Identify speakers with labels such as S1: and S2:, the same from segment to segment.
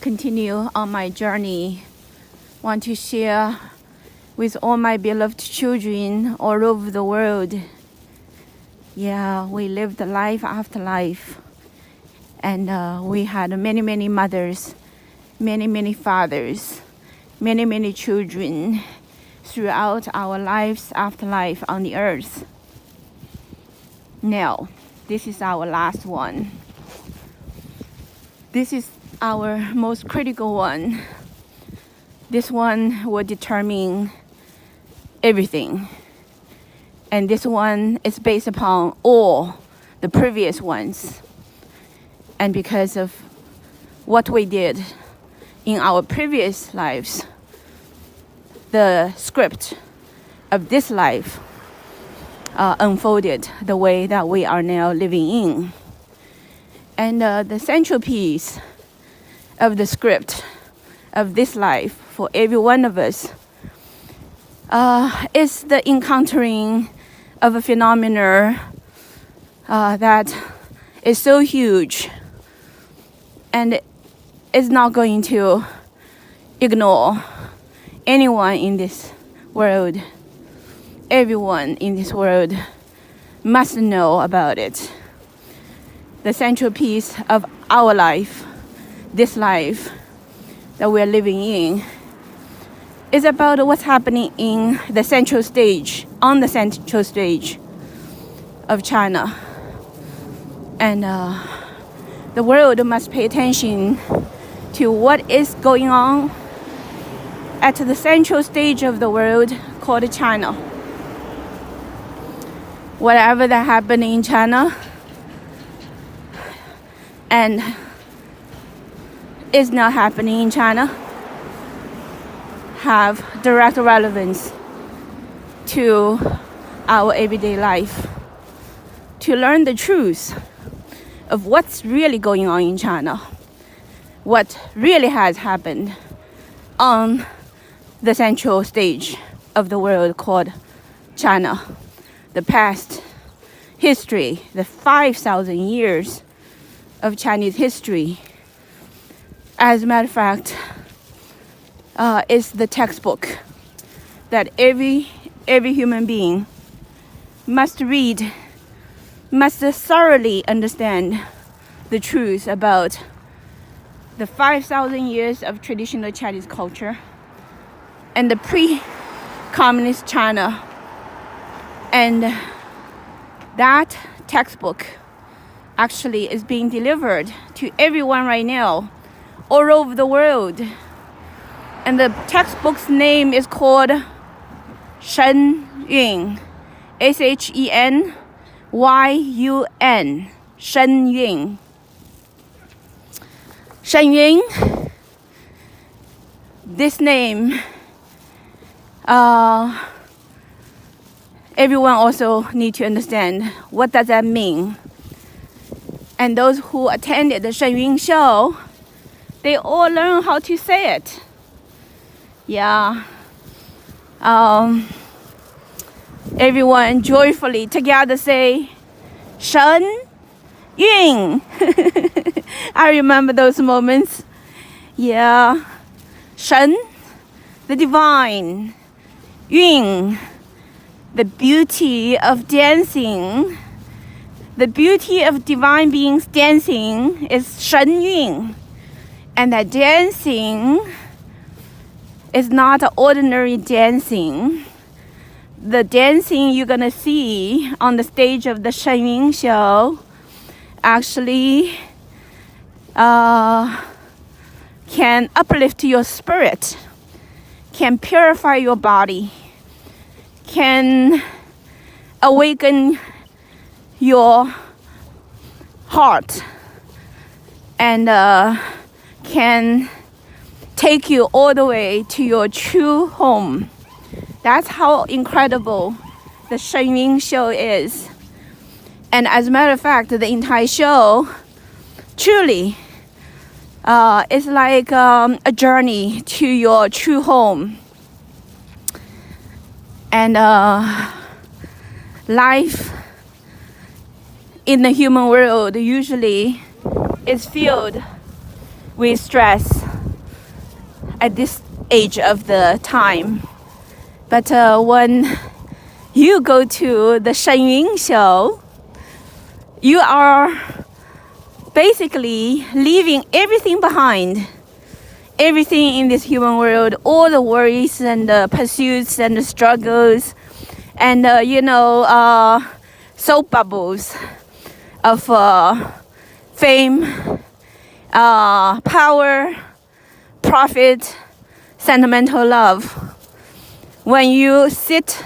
S1: continue on my journey. Want to share with all my beloved children all over the world. Yeah, we lived life after life. And we had many mothers, many fathers, many children throughout our lives after life on the earth. Now, this is our last one. This is our most critical one. This one will determine everything. And this one is based upon all the previous ones. And because of what we did in our previous lives, the script of this life unfolded the way that we are now living in. And the central piece of the script of this life for every one of us is the encountering of a phenomenon that is so huge and is not going to ignore anyone in this world. Everyone in this world must know about it. The central piece of our life, this life that we're living in, is about what's happening in the central stage, on the central stage of China. And the world must pay attention to what is going on at the central stage of the world called China. Whatever that happened in China and is not happening in China have direct relevance to our everyday life. To learn the truth of what's really going on in China, what really has happened on the central stage of the world called China, the past history, the 5,000 years of Chinese history. As a matter of fact, is the textbook that every human being must read, must thoroughly understand the truth about the 5,000 years of traditional Chinese culture and the pre-communist China. And that textbook actually is being delivered to everyone right now all over the world. And the textbook's name is called Shen Yun, ShenYun, Shen Yun. Shen Yun, this name, everyone also need to understand what does that mean. And those who attended the Shen Yun show, they all learn how to say it. Yeah. Everyone joyfully together say Shen Yun. I remember those moments. Yeah. Shen, the divine. Yun, the beauty of dancing. The beauty of divine beings dancing is Shen Yun. And that dancing is not ordinary dancing. The dancing you're gonna see on the stage of the Shen Yun show actually can uplift your spirit, can purify your body, can awaken your heart, and can take you all the way to your true home. That's how incredible the Shen Yun show is. And as a matter of fact, the entire show truly is like a journey to your true home. And life in the human world usually is filled with stress, at this age of the time. But when you go to the Shen Yun show, you are basically leaving everything behind. Everything in this human world, all the worries and the pursuits and the struggles and, soap bubbles of fame, power, profit, sentimental love. When you sit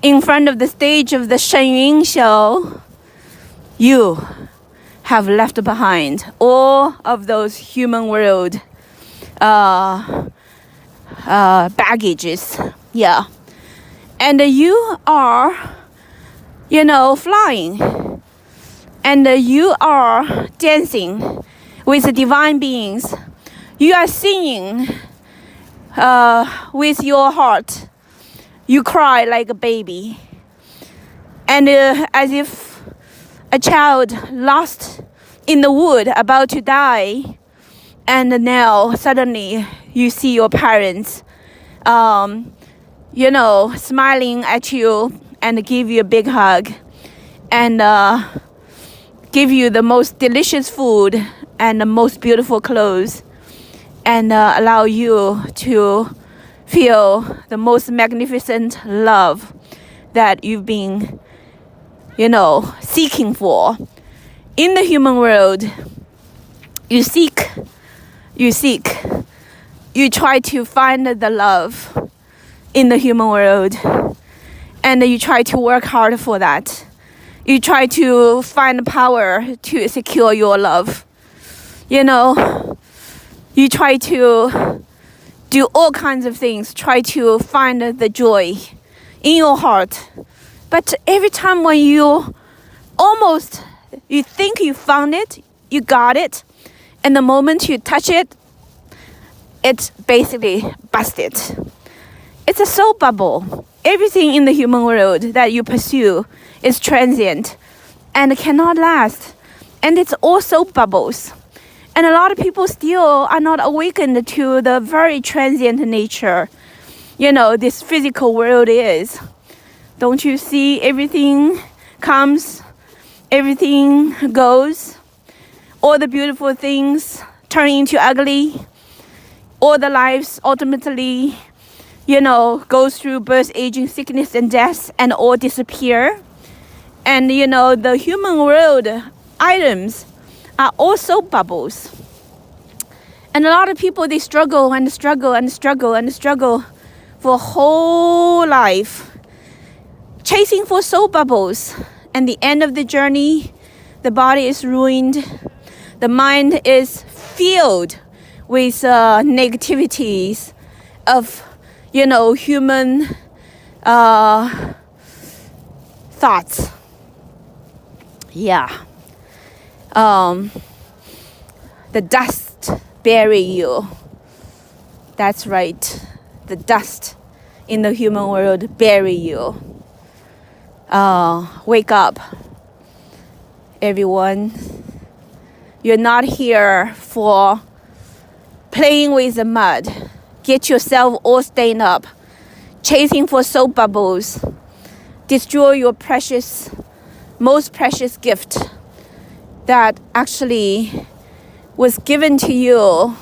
S1: in front of the stage of the Shen Yun show, you have left behind all of those human world baggages. Yeah. And you are, flying. And you are dancing with the divine beings. You are singing with your heart. You cry like a baby. And as if a child lost in the wood about to die. And now suddenly you see your parents, smiling at you and give you a big hug and give you the most delicious food and the most beautiful clothes and allow you to feel the most magnificent love that you've been, seeking for. In the human world, you seek, you try to find the love in the human world, and you try to work hard for that. You try to find power to secure your love. You try to do all kinds of things, try to find the joy in your heart. But every time when you think you found it, you got it, and the moment you touch it, it's basically busted. It's a soap bubble. Everything in the human world that you pursue is transient and cannot last. And it's all soap bubbles. And a lot of people still are not awakened to the very transient nature, this physical world is. Don't you see everything comes, everything goes, all the beautiful things turn into ugly, all the lives ultimately, goes through birth, aging, sickness, and death, and all disappear. And, the human world items are also bubbles. And a lot of people, they struggle and struggle and struggle and struggle for a whole life, chasing for soap bubbles. And the end of the journey, the body is ruined. The mind is filled with negativities of, human thoughts. Yeah. The dust bury you. That's right. The dust in the human world bury you. Wake up, everyone. You're not here for playing with the mud. Get yourself all stained up, chasing for soap bubbles. Destroy your most precious gift that actually was given to you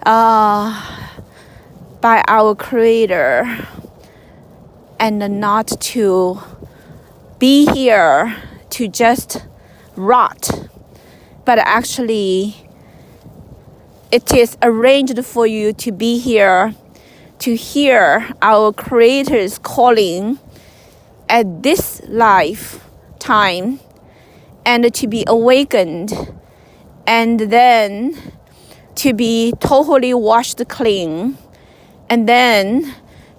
S1: by our Creator, and not to be here to just rot, but actually it is arranged for you to be here to hear our Creator's calling at this lifetime, and to be awakened, and then to be totally washed clean, and then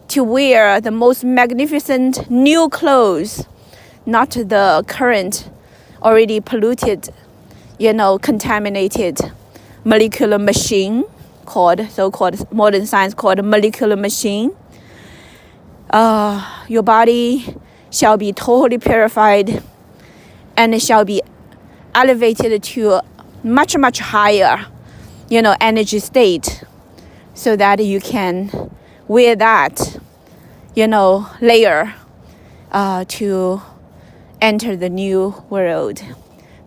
S1: to wear the most magnificent new clothes, not the current already polluted, contaminated molecular machine, so-called modern science called molecular machine. Your body shall be totally purified, and it shall be elevated to much, much higher, energy state, so that you can wear that, layer to enter the new world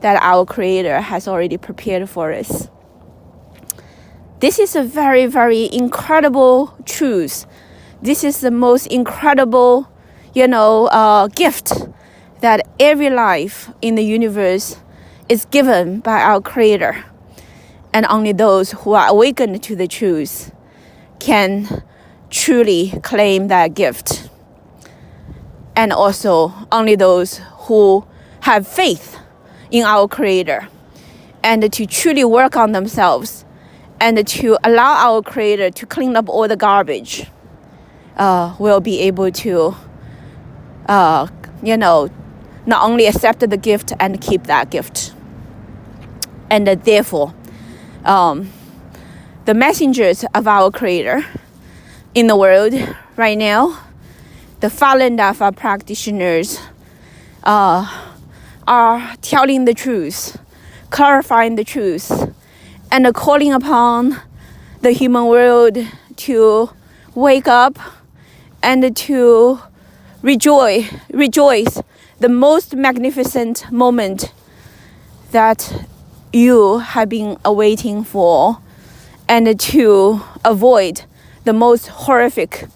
S1: that our Creator has already prepared for us. This is a very, very incredible truth. This is the most incredible, gift that every life in the universe is given by our Creator. And only those who are awakened to the truth can truly claim that gift. And also only those who have faith in our Creator and to truly work on themselves and to allow our Creator to clean up all the garbage will be able to, not only accept the gift and keep that gift. And therefore, the messengers of our Creator in the world right now, the Falun Dafa practitioners, are telling the truth, clarifying the truth, and calling upon the human world to wake up and to rejoice the most magnificent moment that you have been awaiting for, and to avoid the most horrific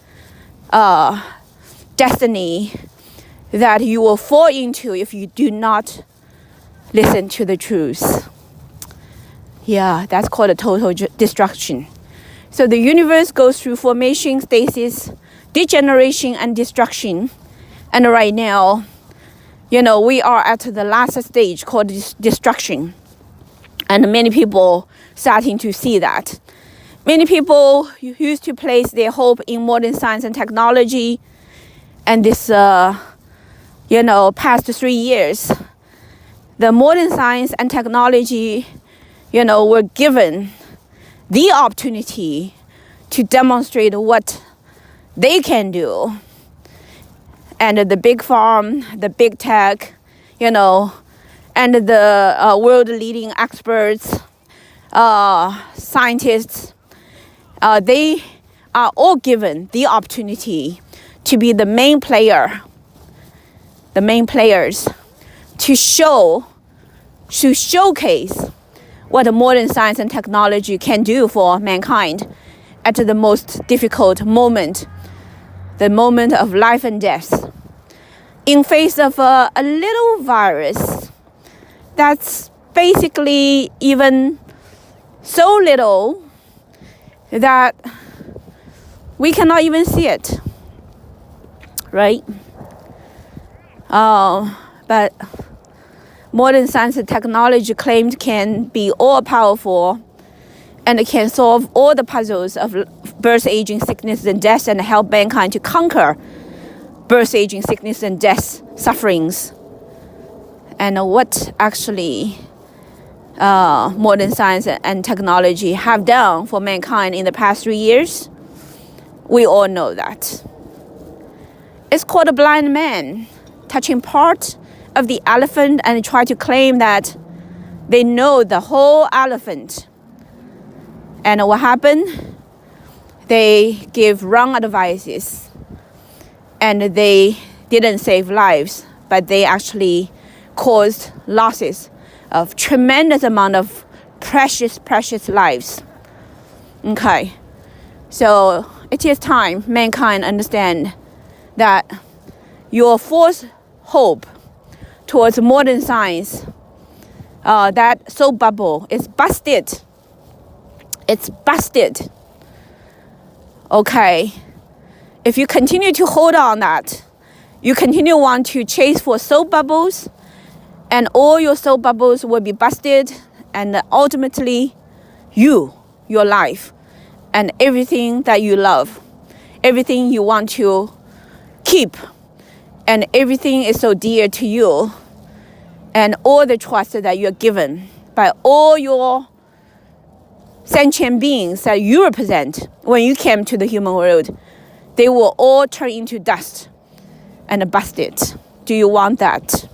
S1: destiny that you will fall into if you do not listen to the truth. Yeah, that's called a total destruction. So the universe goes through formation, stasis, degeneration, and destruction. And right now, we are at the last stage called destruction. And many people starting to see that. Many people used to place their hope in modern science and technology. And this, past 3 years, the modern science and technology, were given the opportunity to demonstrate what they can do. And the big farm, the big tech, and the world-leading experts, scientists, they are all given the opportunity to be the main players, to showcase what modern science and technology can do for mankind at the most difficult moment, the moment of life and death, in face of a little virus that's basically even so little that we cannot even see it, right? But modern science and technology claimed can be all powerful and can solve all the puzzles of birth, aging, sickness, and death, and help mankind to conquer birth, aging, sickness, and death sufferings. And what actually modern science and technology have done for mankind in the past 3 years, we all know that. It's called a blind man touching part of the elephant and try to claim that they know the whole elephant. And what happened? They gave wrong advices, and they didn't save lives, but they actually caused losses of tremendous amount of precious lives. Okay, so it is time mankind understand that your false hope towards modern science, that soap bubble is busted. It's busted. Okay, if you continue to hold on that, you continue want to chase for soap bubbles, and all your soap bubbles will be busted, and ultimately your life and everything that you love, everything you want to keep, and everything is so dear to you, and all the trust that you're given by all your sentient beings that you represent when you came to the human world, they will all turn into dust and busted. Do you want that?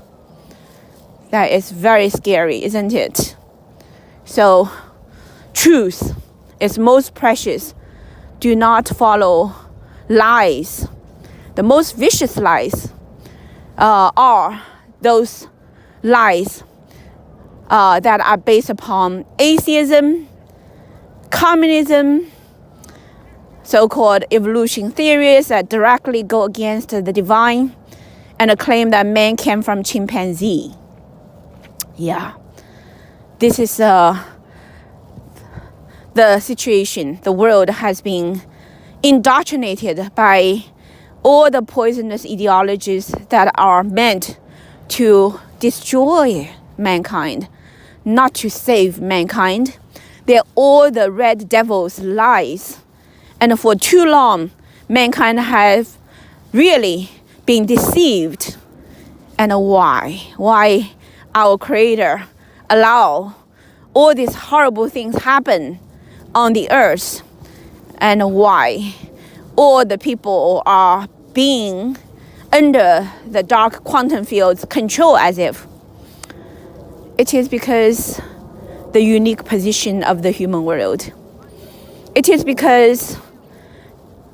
S1: That is very scary, isn't it? So, truth is most precious do not follow lies. The most vicious lies are those lies that are based upon atheism, communism, so-called evolution theories that directly go against the divine, and a claim that man came from chimpanzee. Yeah, this is the situation. The world has been indoctrinated by all the poisonous ideologies that are meant to destroy mankind, not to save mankind. They're all the red devil's lies. And for too long, mankind has really been deceived. And why? Why our Creator allow all these horrible things happen on the earth? And why all the people are being under the dark quantum field's control as if? It is because the unique position of the human world. It is because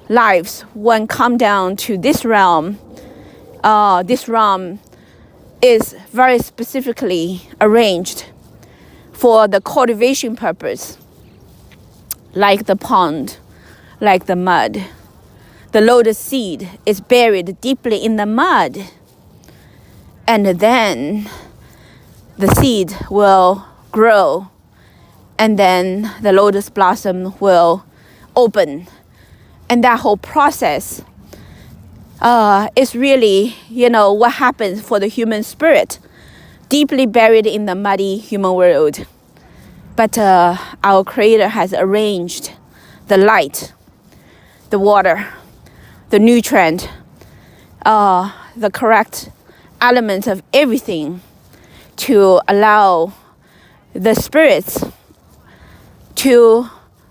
S1: lives, when come down to this realm is very specifically arranged for the cultivation purpose, like the pond, like the mud. The lotus seed is buried deeply in the mud, and then the seed will grow, and then the lotus blossom will open. And that whole process is really, what happens for the human spirit, deeply buried in the muddy human world. But our Creator has arranged the light, the water, the nutrient, the correct elements of everything to allow the spirits to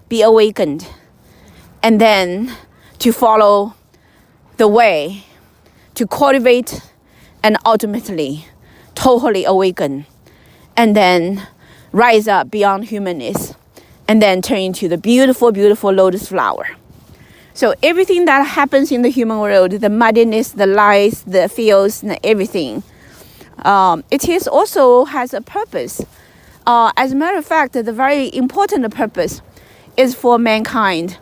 S1: be awakened, and then to follow the way, to cultivate and ultimately totally awaken, and then rise up beyond humanness, and then turn into the beautiful, beautiful lotus flower. So everything that happens in the human world, the muddiness, the lies, the fears, and everything, it is also has a purpose. As a matter of fact, the very important purpose is for mankind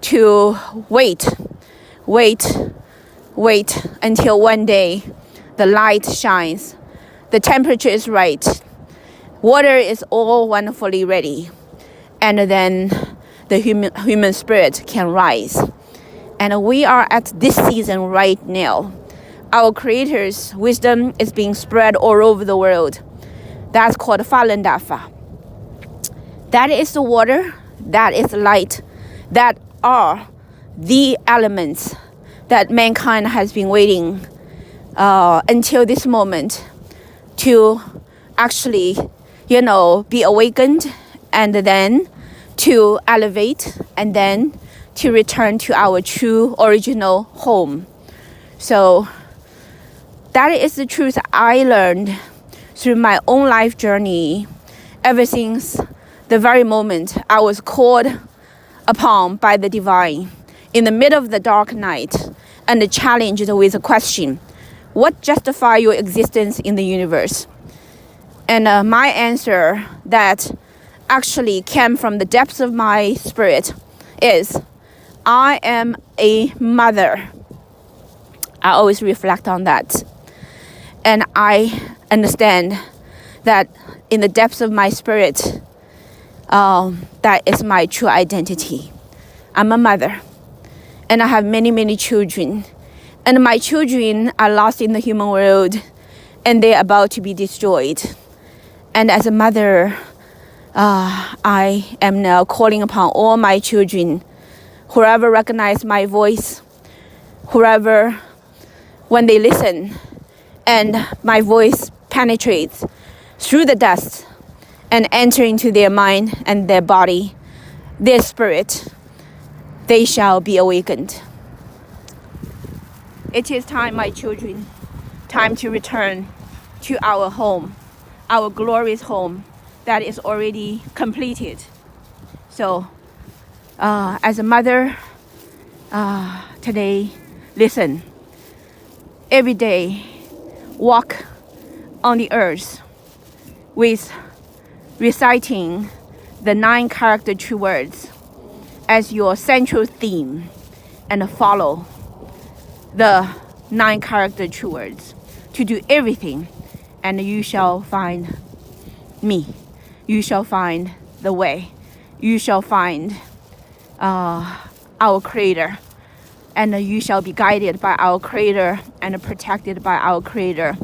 S1: to wait until one day the light shines, the temperature is right, water is all wonderfully ready, and then the human spirit can rise. And we are at this season right now. Our Creator's wisdom is being spread all over the world. That's called Falun Dafa. That is the water, that is light, that are the elements that mankind has been waiting until this moment to actually, be awakened, and then to elevate, and then to return to our true original home. So that is the truth I learned through my own life journey ever since the very moment I was called upon by the divine in the middle of the dark night and challenged with a question: what justifies your existence in the universe? And my answer that actually came from the depths of my spirit is, I am a mother. I always reflect on that. And I understand that in the depths of my spirit, that is my true identity. I'm a mother. And I have many, many children. And my children are lost in the human world, and they're about to be destroyed. And as a mother, I am now calling upon all my children, whoever recognize my voice, whoever, when they listen, and my voice penetrates through the dust and enter into their mind and their body, their spirit, they shall be awakened. It is time, my children, time to return to our home, our glorious home that is already completed. So As a mother, today, listen. Every day, walk on the earth with reciting the 9 character true words as your central theme, and follow the 9 character true words to do everything, and you shall find me. You shall find the way. You shall find our Creator, and you shall be guided by our Creator and protected by our Creator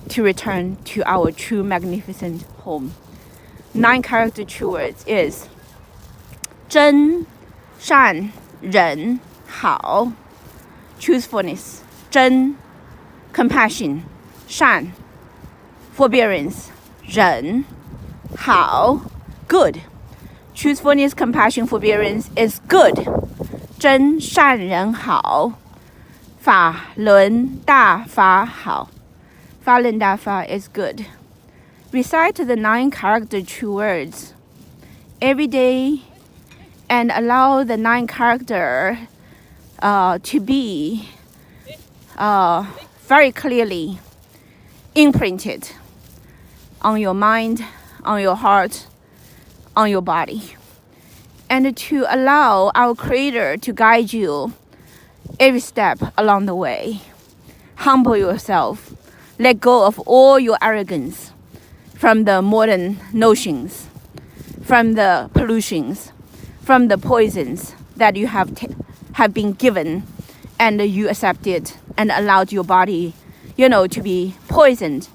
S1: to return to our true magnificent home. 9 character true words is 真善忍好 truthfulness, 真 compassion, 善 forbearance, 忍 好 good. Truthfulness, compassion, forbearance is good. 真善人好，法轮大法好。法轮大法 is good. Recite the 9 character true words every day and allow the 9 character to be very clearly imprinted on your mind, on your heart, on your body, and to allow our Creator to guide you every step along the way. Humble yourself. Let go of all your arrogance from the modern notions, from the pollutions, from the poisons that you have been given, and you accepted and allowed your body, to be poisoned,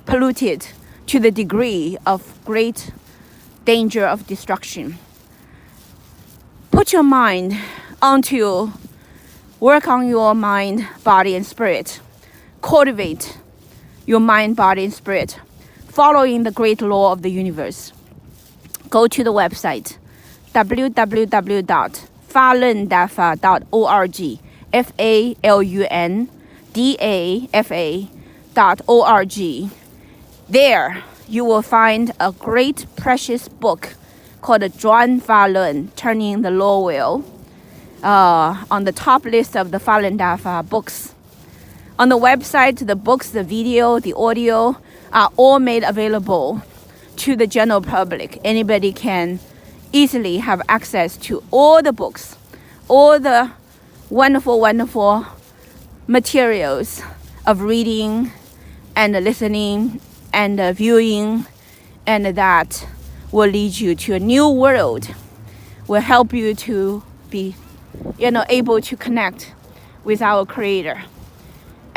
S1: polluted to the degree of great danger of destruction. Put your mind onto work on your mind, body, and spirit. Cultivate your mind, body, and spirit, following the great law of the universe. Go to the website www.falundafa.org, FALUNDAFA.org. There you will find a great precious book called Zhuan Falun, Turning the Law Wheel, on the top list of the Falun Dafa books. On the website, the books, the video, the audio are all made available to the general public. Anybody can easily have access to all the books, all the wonderful, wonderful materials of reading and listening and viewing, and that will lead you to a new world, will help you to be, able to connect with our Creator,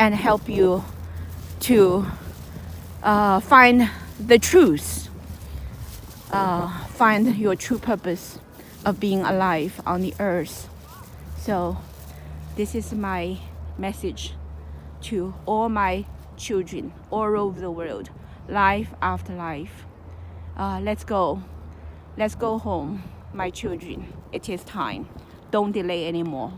S1: and help you to find the truth, find your true purpose of being alive on the earth. So this is my message to all my children all over the world, life after life. Let's go home, my children. It is time. Don't delay anymore.